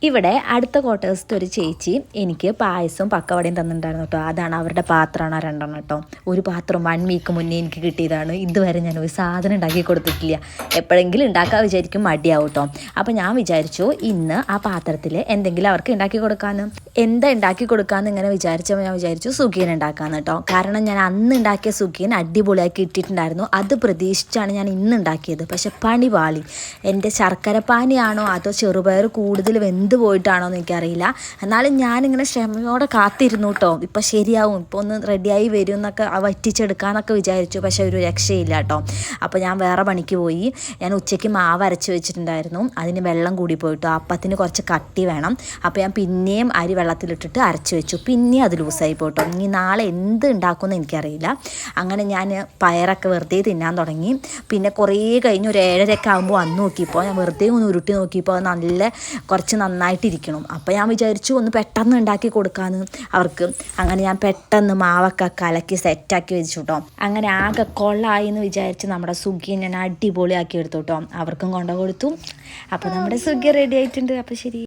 ഇവിടെ അടുത്ത ക്വാർട്ടേഴ്സിലത്തെ ഒരു ചേച്ചി എനിക്ക് പായസവും പക്കവടയും തന്നിട്ടുണ്ടായിരുന്നു കേട്ടോ. അതാണ് അവരുടെ പാത്രമാണ് രണ്ടെണ്ണം കേട്ടോ. ഒരു പാത്രം 1 വീക്ക് മുന്നേ എനിക്ക് കിട്ടിയതാണ്. ഇതുവരെ ഞാൻ ഒരു സാധനം ഉണ്ടാക്കി കൊടുത്തിട്ടില്ല. എപ്പോഴെങ്കിലും ഉണ്ടാക്കാൻ വിചാരിക്കും, മടിയാവും കേട്ടോ. അപ്പോൾ ഞാൻ വിചാരിച്ചു ഇന്ന് ആ പാത്രത്തിൽ എന്തെങ്കിലും അവർക്ക് ഉണ്ടാക്കി കൊടുക്കാമെന്ന്. എന്താ ഉണ്ടാക്കി കൊടുക്കാമെന്ന് ഇങ്ങനെ വിചാരിച്ചപ്പോൾ ഞാൻ വിചാരിച്ചു സുഖിയൻ ഉണ്ടാക്കാമെന്ന് കേട്ടോ. കാരണം ഞാൻ അന്ന് ഉണ്ടാക്കിയ സുഖിയൻ അടിപൊളിയാക്കി ഇട്ടിട്ടുണ്ടായിരുന്നു. അത് പ്രതീക്ഷിച്ചാണ് ഞാൻ ഇന്ന് ഉണ്ടാക്കിയത്. പക്ഷെ പണി പാളി. എൻ്റെ ശർക്കര പാനിയാണോ അതോ ചെറുപയർ കൂടുതൽ പോയിട്ടാണോ എന്ന് എനിക്കറിയില്ല. എന്നാലും ഞാനിങ്ങനെ ക്ഷമയോടെ കാത്തിരുന്നു കേട്ടോ. ഇപ്പം ശരിയാവും, ഇപ്പോൾ ഒന്ന് റെഡിയായി വരും എന്നൊക്കെ വറ്റിച്ചെടുക്കാമെന്നൊക്കെ വിചാരിച്ചു. പക്ഷെ ഒരു രക്ഷയില്ല കേട്ടോ. അപ്പോൾ ഞാൻ വേറെ പണിക്ക് പോയി. ഞാൻ ഉച്ചയ്ക്ക് മാവ് അരച്ച് വെച്ചിട്ടുണ്ടായിരുന്നു. അതിന് വെള്ളം കൂടി പോയിട്ടോ. അപ്പത്തിന് കുറച്ച് കട്ടി വേണം. അപ്പോൾ ഞാൻ പിന്നെയും അരി വെള്ളത്തിലിട്ടിട്ട് അരച്ച് വെച്ചു. പിന്നെയും അത് ലൂസായി പോയിട്ടോ. ഇനി നാളെ എന്ത് ഉണ്ടാക്കുമെന്ന് എനിക്കറിയില്ല. അങ്ങനെ ഞാൻ പയറൊക്കെ വെറുതെ തിന്നാൻ തുടങ്ങി. പിന്നെ കുറേ കഴിഞ്ഞ് ഒരു 7:30 ആകുമ്പോൾ വന്ന് നോക്കിയപ്പോൾ ഞാൻ വെറുതെ ഒന്ന് ഉരുട്ടി നോക്കിയപ്പോൾ നല്ല കുറച്ച് നന്നായിട്ടിരിക്കണം. അപ്പോൾ ഞാൻ വിചാരിച്ചു ഒന്ന് പെട്ടെന്ന് ഉണ്ടാക്കി കൊടുക്കാമെന്ന് അവർക്ക്. അങ്ങനെ ഞാൻ പെട്ടെന്ന് മാവൊക്കെ കലക്കി സെറ്റാക്കി വെച്ചു കേട്ടോ. അങ്ങനെ ആകെ കൊള്ളായി എന്ന് വിചാരിച്ച് നമ്മുടെ സുഖിയെ ഞാൻ അടിപൊളിയാക്കി എടുത്തു കേട്ടോ. അവർക്കും കൊണ്ടു കൊടുത്തു. അപ്പോൾ നമ്മുടെ സുഖി റെഡി ആയിട്ടുണ്ട്. അപ്പോൾ ശരി.